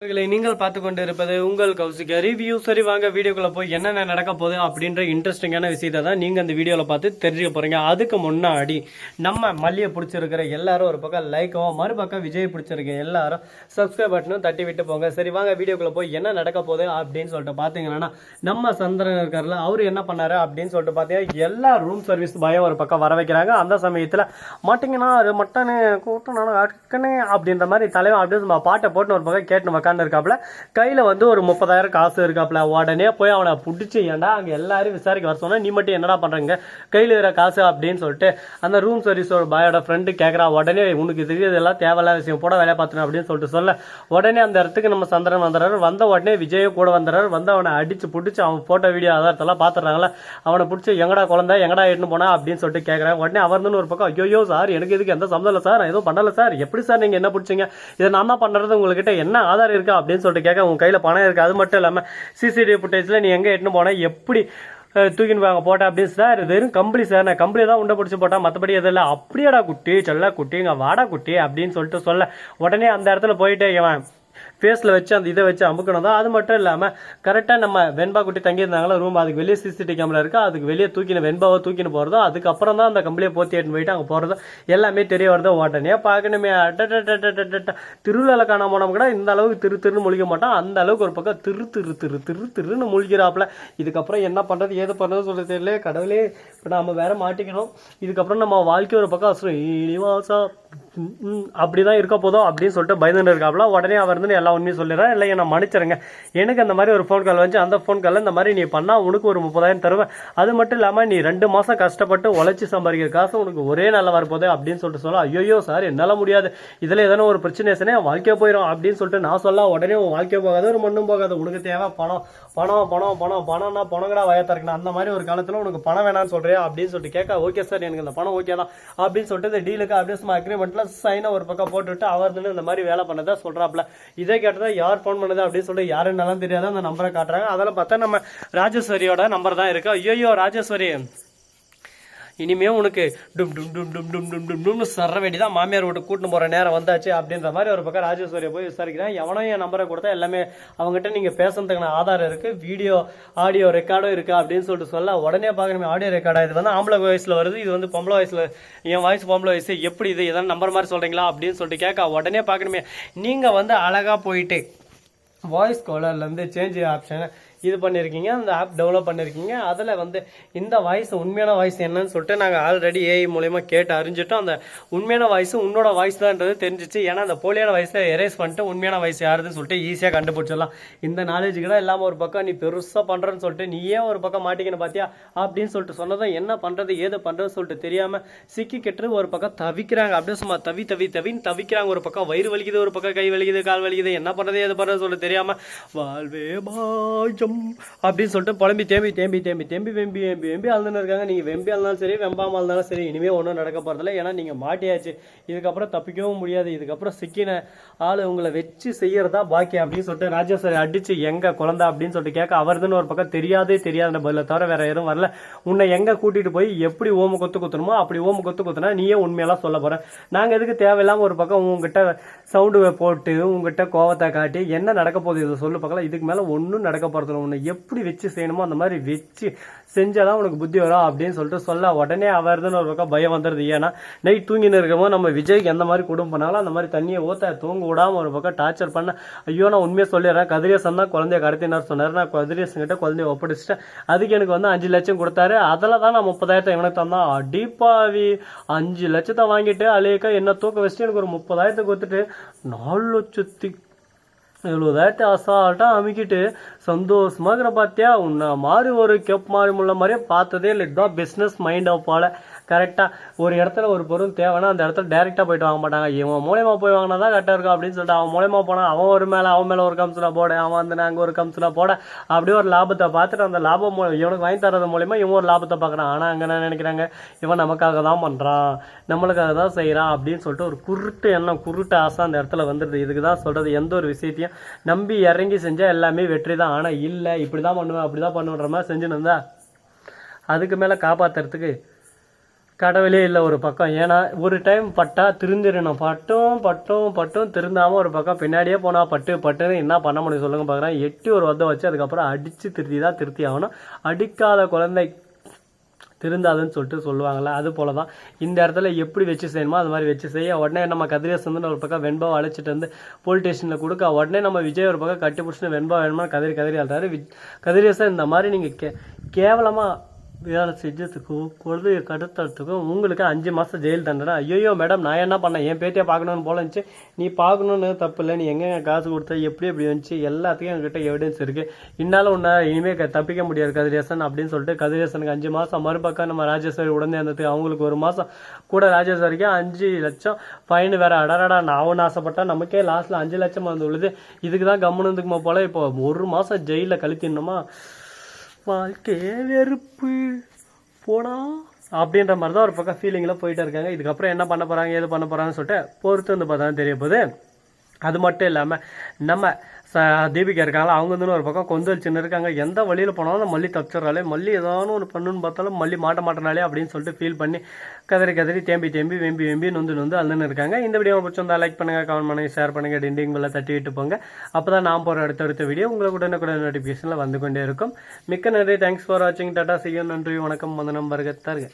நீங்கள் பார்த்து கொண்டு இருப்பது உங்கள் கௌசிக ரிவ்யூ. சரி வாங்க வீடியோக்குள்ள போய் என்னென்ன நடக்க போகுது அப்படின்ற இன்ட்ரெஸ்டிங்கான விஷயத்தை தான் நீங்கள் அந்த வீடியோவில் பார்த்து தெரிஞ்சுக்க போகிறீங்க. அதுக்கு முன்னாடி நம்ம மல்லியை பிடிச்சிருக்கிற எல்லாரும் ஒரு பக்கம் லைக்கவும் மறுபக்கம் விஜய் பிடிச்சிருக்க எல்லாரும் சப்ஸ்கிரைப் பட்டனும் தட்டி விட்டு போங்க. சரி வாங்க வீடியோக்குள்ள போய் என்ன நடக்க போகுது அப்படின்னு சொல்லிட்டு பார்த்தீங்கன்னா நம்ம சந்திரன் இருக்கார்ல அவர் என்ன பண்ணாரு அப்படின்னு சொல்லிட்டு பார்த்தீங்கன்னா எல்லா ரூம் சர்வீஸ் பயம் ஒரு பக்கம் வர வைக்கிறாங்க. அந்த சமயத்தில் மாட்டிங்கன்னா அது மட்டனு கூட்டணும் அப்படின்ற மாதிரி தலைவன் அப்படின்னு பாட்டை போட்டு ஒரு பக்கம் கேட்டு இருக்காப்ல. கையில வந்து ஒரு 30,000 காசு இருக்காப்ல. உடனே போய் அவனை பிடிச்சி ஏன்டா அங்க எல்லாரும் விசாரிக்க வர சொன்னா நீ மட்டும் என்னடா பண்றீங்க கையில இருக்கிற காசு அப்படின்னு சொல்லிட்டு அந்த ரூம் சர்வீஸோட பாயோட ஃப்ரெண்டு கேட்கறா. உடனே உனக்கு இதெல்லாம் தேவையில்லாத விஷயம் போட வேலையை பார்த்துணும் அப்படின்னு சொல்லிட்டு சொல்ல உடனே அந்த இடத்துக்கு நம்ம சந்திரன் வந்துடுறாரு. வந்த உடனே விஜய் கூட வந்துடுறாரு. வந்து அவனை அடிச்சு பிடிச்சி அவன் போட்டோ வீடியோ ஆதாரத்தெல்லாம் பாத்துறாங்களா. அவனை பிடிச்சி எங்கடா குழந்தை எங்கடா எட்டுன்னு போனா அப்படின்னு சொல்லிட்டு கேட்கறாங்க. உடனே அவர்னு ஒரு பக்கம் ஐயோ சார் எனக்கு இதுக்கு எந்த சம்மந்தம் இல்லை சார், நான் எதுவும் பண்ணல சார், எப்படி சார் நீங்க என்ன பிடிச்சிங்க, இதை நான் தான் பண்றது, உங்ககிட்ட என்ன ஆதாரம் இருக்கா அப்படின்னு சொல்லிட்டு கேட்க உங்க கையில பணம் இருக்கு, அது மட்டும் இல்லாம சிசிடிவி ஃபுட்டேஜ்ல நீ எங்க எட்டுன்னு போன எப்படி தூக்கின்னு போவாங்க போட்டா அப்படின்னு சார், வெறும் கம்பளி சார், நான் கம்பளி தான் உண்டை பிடிச்சி போட்டா மற்றபடி எதுவும் இல்லை. அப்படியாடா குட்டி செல்ல குட்டி இங்க வாடா குட்டி அப்படின்னு சொல்லிட்டு சொல்ல உடனே அந்த இடத்துல போயிட்டே இவன் ஃபேஸில் வச்சு அந்த இதை வச்சு அமுக்கணும் தான். அது மட்டும் இல்லாமல் கரெக்டாக நம்ம வெண்பா குட்டி தங்கியிருந்தாங்களா ரூம், அதுக்கு வெளியே சிசிடிவி கேமரா இருக்குது, அதுக்கு வெளியே தூக்கின வெண்பாவை தூக்கின்னு போகிறதோ அதுக்கப்புறம் தான் அந்த கம்பளியை போத்தி எடுத்து போயிட்டு அங்கே போகிறதோ எல்லாமே தெரிய வருதோ. உடனே பார்க்கணுமே திருவிழாவில் காணாம போனோம் கூட இந்த அளவுக்கு திருன்னு முழிக்க மாட்டோம். அந்த அளவுக்கு ஒரு பக்கம் திருன்னு முழிக்கிறாப்புல. இதுக்கப்புறம் என்ன பண்ணுறது ஏது பண்ணுறது சொல்ல தெரியல. கடவுளே இப்போ நம்ம வேற மாட்டிக்கணும். இதுக்கப்புறம் நம்ம வாழ்க்கை ஒரு பக்கம் ஸ்ரீனிவாசா அப்படிதான் இருக்க போதும் அப்படின்னு சொல்லிட்டு பயந்துட்டு இருக்காப்ல. உடனே அவர் வந்து எல்லா உண்மையும் சொல்லிடுறேன், இல்லை நான் மன்னிச்சிருங்க, எனக்கு அந்த மாதிரி ஒரு ஃபோன் கால் வந்து அந்த ஃபோன் காலில் இந்த மாதிரி நீ பண்ணா உனக்கு ஒரு 30,000 தருவேன், அது மட்டும் இல்லாமல் நீ 2 மாதம் கஷ்டப்பட்டு உழைச்சி சம்பாதிக்கிற காசு உனக்கு ஒரே நல்ல வரப்போகுது அப்படின்னு சொல்லிட்டு சொல்ல ஐயோ சார் என்னால் முடியாது, இதில் எதனா ஒரு பிரச்சனை வாழ்க்கையை போயிடும் அப்படின்னு சொல்லிட்டு நான் சொல்ல உடனே உன் வாழ்க்கையை போகாது ஒரு மண்ணும் போகாது, உனக்கு தேவை பணம் பணம் பணம் பணம் பணம்னா பணங்கடா வயத்தா இருக்கணும், அந்த மாதிரி ஒரு காலத்தில் உனக்கு பணம் வேணான்னு சொல்றியா அப்படின்னு சொல்லிட்டு கேட்க ஓகே சார் எனக்கு இந்த பணம் ஓகே தான் அப்படின்னு சொல்லிட்டு இந்த டீலுக்கு அப்படியே சும்மா அக்ரிமெண்ட்ல சைனை ஒரு பக்கம் போட்டுவிட்டு அவர் இந்த மாதிரி வேலை பண்ணதா சொல்றாப்ல. இதை கேட்டதா யார் ஃபோன் பண்ணது அப்படின்னு சொல்லிட்டு யாருன்னாலும் தெரியாத அந்த நம்பரை காட்டுறாங்க. அதில் பார்த்தா நம்ம ராஜேஸ்வரியோட நம்பர் தான் இருக்கு. ஐயோ ராஜேஸ்வரி இனிமே உனக்கு டும் டும் டும் டும் டும் டும் டும் டும்னு சர வேண்டிதான், மாமியார் வீட்டு கூட்டின்னு போகிற நேரம் வந்தாச்சு அப்படின்ற மாதிரி ஒரு பக்கம் ராஜேஸ்வரியை போய் விசாரிக்கிறேன். எவனோ என் நம்பரை கொடுத்தா எல்லாமே அவங்ககிட்ட நீங்கள் பேசுறதுக்கான ஆதாரம் இருக்குது, வீடியோ ஆடியோ ரெக்கார்டும் இருக்குது அப்படின்னு சொல்லிட்டு சொல்ல உடனே பார்க்கணுமே ஆடியோ ரெக்கார்டாக இது வந்து ஆம்பளை வயசில் வருது, இது வந்து பொம்பளை வயசில் என் வாய்ஸ் பொம்பளை வயசு எப்படி இது எதாவது நம்பர் மாதிரி சொல்கிறீங்களா அப்படின்னு சொல்லிட்டு கேட்க உடனே பார்க்கணுமே நீங்கள் வந்து அழகாக போயிட்டு வாய்ஸ் காலர்லேருந்து சேஞ்ச் ஆப்ஷன் இது பண்ணியிருக்கீங்க, அந்த ஆப் டெவலப் பண்ணியிருக்கீங்க, அதில் வந்து இந்த வாய்ஸ் உண்மையான வாய்ஸ் என்னன்னு சொல்லிட்டு நாங்கள் ஆல்ரெடி ஏஐ மூலயமா கேட்டு அறிஞ்சிட்டோம். அந்த உண்மையான வாய்ஸ் உன்னோட வாய்ஸ் தான்ன்றது தெரிஞ்சிச்சு. ஏன்னா அந்த போலியான வாய்ஸை எரேஸ் பண்ணிட்டு உண்மையான வாய்ஸ் யாருன்னு சொல்லிட்டு ஈஸியாக கண்டுபிடிச்சிடலாம். இந்த நாலேஜ் கூட இல்லாமல் ஒரு பக்கம் நீ பெருசாக பண்ணுறன்னு சொல்லிட்டு நீயே ஒரு பக்கம் மாட்டிக்கணும் பார்த்தியா அப்படின்னு சொல்லிட்டு சொன்னதும் என்ன பண்ணுறது ஏது பண்ணுறதுன்னு சொல்லிட்டு தெரியாமல் சிக்கி கெட்டு ஒரு பக்கம் தவிக்கிறாங்க. அப்படியே சும்மா தவின்னு தவிக்கிறாங்க. ஒரு பக்கம் வயிறு வலிக்குது, ஒரு பக்கம் கை வலிக்குது, கால் வலிக்குது, என்ன பண்ணுறது ஏது பண்ணுறது சொல்லிட்டு தெரியாமல் வாழ்வே பாஜம் அப்படின்னு சொல்லிட்டு புலம்பி வெம்பி அழுதுன்னு இருக்காங்க. நீங்க வெம்பி அழுந்தாலும் சரி வெம்பாம இருந்தாலும் சரி இனிமே ஒன்றும் நடக்க போறதில்லை. ஏன்னா நீங்க மாட்டியாச்சு, இதுக்கப்புறம் தப்பிக்கவும் முடியாது, இதுக்கப்புறம் சிக்கின ஆளு உங்களை வச்சு செய்யறதா பாக்கி அப்படின்னு சொல்லிட்டு ராஜேஸ்வரி அடிச்சு எங்க குழந்தை அப்படின்னு சொல்லிட்டு கேட்க அவருதுன்னு ஒரு பக்கம் தெரியாத பதில தவிர வேற எதுவும் வரல. உன்னை எங்க கூட்டிட்டு போய் எப்படி ஓம கொத்து குத்தணுமோ அப்படி ஓம கொத்து குத்துனா நீயே உண்மையெல்லாம் சொல்ல போற, நாங்க எதுக்கு தேவையில்லாம ஒரு பக்கம் உங்ககிட்ட சவுண்டு போட்டு உங்ககிட்ட கோவத்தை காட்டி என்ன நடக்க போகுது இதை சொல்லு பார்க்கலாம். இதுக்கு மேல ஒன்றும் நடக்க போறது உன்னை எப்படி வச்சு செய்யணுமோ அந்த மாதிரி வச்சு செஞ்சாதான் உனக்கு புத்தி வரும் அப்படின்னு சொல்லிட்டு சொல்ல உடனே அவர்துன்னு ஒரு பக்கம் பயம் வந்துடுது. ஏன்னா நைட் தூங்கின்னு இருக்கமோ நம்ம விஜய்க்கு எந்த மாதிரி குடும்பம் பண்ணாலும் அந்த மாதிரி தண்ணியை ஊத்த தூங்க விடாம ஒரு பக்கம் டார்ச்சர் பண்ண ஐயோ நான் உண்மையை சொல்லிடுறேன், கதிரேசன் தான் குழந்தைய கடத்தினார் சொன்னார், நான் கதிரேசன் கிட்ட குழந்தைய ஒப்படைச்சிட்டேன், அதுக்கு எனக்கு வந்து 5 லட்சம் கொடுத்தாரு, அதில் தான் நான் 30,000 இவனுக்கு தந்தான். அடிப்பாவி 5 லட்சத்தை வாங்கிட்டு அலேக்கா என்ன தூக்க வச்சுட்டு எனக்கு ஒரு 30,000 கொடுத்துட்டு 4,70,000 அசால்ட்டாக அமைக்கிட்டு சந்தோஷமாக பார்த்தியா உன்னை மாதிரி ஒரு கெப் மாதிரி முள்ள மாதிரியே பார்த்ததே இல்லை. இதுதான் பிஸ்னஸ் மைண்ட் போல. கரெக்டாக ஒரு இடத்துல ஒரு பொருள் தேவைன்னா அந்த இடத்துல டேரெக்டாக போயிட்டு வாங்க மாட்டாங்க, இவன் மூலயமா போய் வாங்கினா தான் கரெக்டாக இருக்கும் அப்படின்னு சொல்லிட்டு அவன் மூலயமா போனால் அவன் மேலே ஒரு கம்சனா போட, அவன் வந்து நாங்கள் ஒரு கம்சனா போட அப்படியே ஒரு லாபத்தை பார்த்துட்டு அந்த லாபம் இவனுக்கு வாங்கி தரது மூலயமா இவன் ஒரு லாபத்தை பார்க்குறான். ஆனால் அங்கே என்ன நினைக்கிறாங்க, இவன் நமக்காக தான் பண்ணுறான், நம்மளுக்காக தான் செய்கிறான் அப்படின்னு சொல்லிட்டு ஒரு குருட்டு எண்ணம் குருட்டு ஆசை அந்த இடத்துல வந்துடுது. இதுக்கு தான் சொல்கிறது, எந்த ஒரு விஷயத்தையும் நம்பி இறங்கி செஞ்சால் எல்லாமே வெற்றி தான். ஆனால் இல்லை இப்படி தான் பண்ணுவேன் அப்படி தான் பண்ணுன்ற மாதிரி செஞ்சுன்னு இருந்தா அதுக்கு மேலே காப்பாற்றுறதுக்கு கடவுளே இல்லை ஒரு பக்கம். ஏன்னா ஒரு டைம் பட்டா திருந்திடணும், பட்டும் திருந்தாமல் ஒரு பக்கம் பின்னாடியே போனால் பட்டுன்னு என்ன பண்ண முடியும் சொல்லுங்க பார்க்குறேன். எட்டி ஒரு வதை வச்சு அதுக்கப்புறம் அடித்து திருத்தி ஆகணும். அடிக்காத குழந்தை திருந்தாதுன்னு சொல்லுவாங்கள்ல, அது போல தான் இந்த இடத்துல எப்படி வச்சு செய்யணுமோ அது மாதிரி வச்சு செய்ய. உடனே நம்ம கதிரேசன் வந்து ஒரு பக்கம் வெண்பாவை அழைச்சிட்டு வந்து போலீஸ் ஸ்டேஷனில் கொடுக்க, உடனே நம்ம விஜய் ஒரு பக்கம் கட்டி பிடிச்சிட்டு வெண்பா வேணுமா கதிரி ஆள்றாரு. கதிரேசன் இந்த மாதிரி நீங்கள் கேவலமாக வேலை செஞ்சதுக்கும் குழந்தைய கடத்துறதுக்கும் உங்களுக்கு 5 மாதம் ஜெயில் தண்டனை. ஐயோ மேடம், நான் என்ன பண்ணேன், என் பேட்டியை பார்க்கணுன்னு போல இருந்துச்சு. நீ பார்க்கணுன்னு தப்பு இல்லை, நீ எங்கெங்க காசு கொடுத்த, எப்படி வந்துச்சு, எல்லாத்துக்கும் என்கிட்ட எவிடன்ஸ் இருக்குது. இன்னாலும் உன்னை இனிமேல் தப்பிக்க முடியாது கதிரேசன் அப்படின்னு சொல்லிட்டு கதிரேசனுக்கு 5 மாதம், மறுபக்கம் நம்ம ராஜேஸ்வரி உடனே இருந்ததுக்கு அவங்களுக்கு 1 மாதம் கூட, ராஜேஸ்வரிக்கு 5 லட்சம் ஃபைன் வேறு. அடடா, நான் ஒன்று ஆசைப்பட்டா நமக்கே லாஸ்ட்டில் 5 லட்சம் வந்து உள்ளது. இதுக்கு தான் கம்முனதுக்குமா போல் இப்போ 1 மாதம் ஜெயிலில் கழித்திடணுமா, வாழ்க்கையே வெறுப்பு போனா அப்படின்ற மாதிரி தான் ஒரு பக்கம் ஃபீலிங்கில் போயிட்டு இருக்காங்க. இதுக்கப்புறம் என்ன பண்ண போகிறாங்க, ஏது பண்ண போகிறாங்கன்னு சொல்லிட்டு பொறுத்து வந்து பார்த்தா தெரிய போகுது. அது மட்டும் இல்லாமல் நம்ம தீபிகா இருக்காங்களா, அவங்க வந்து ஒரு பக்கம் கொஞ்சம் சின்ன இருக்காங்க. எந்த வழியில் போனாலும் மல்லி தப்பிச்சிடறாளே, மல்லி ஏதாவது ஒன்று பண்ணுன்னு பார்த்தாலும் மல்லி மாட்டேனாலே அப்படின்னு சொல்லிட்டு ஃபீல் பண்ணி கதறி தேம்பி வெம்பி நொந்து அழுதுன்னு இருக்காங்க. இந்த வீடியோ பிடிச்சிருந்தா லைக் பண்ணுங்கள், கமெண்ட் பண்ணுங்கள், ஷேர் பண்ணுங்கள், டிண்டிங் பெல்ல தட்டி விட்டு போங்க. அப்போ தான் நான் போகிற அடுத்த வீடியோ உங்களுக்கு உடனே நோட்டிஃபிகேஷனில் வந்து கொண்டே இருக்கும். மிக்க நன்றி, தேங்க்ஸ் ஃபார் வாட்சிங், டாடா, see you, நன்றி, வணக்கம், வந்தனம், வருக தருக.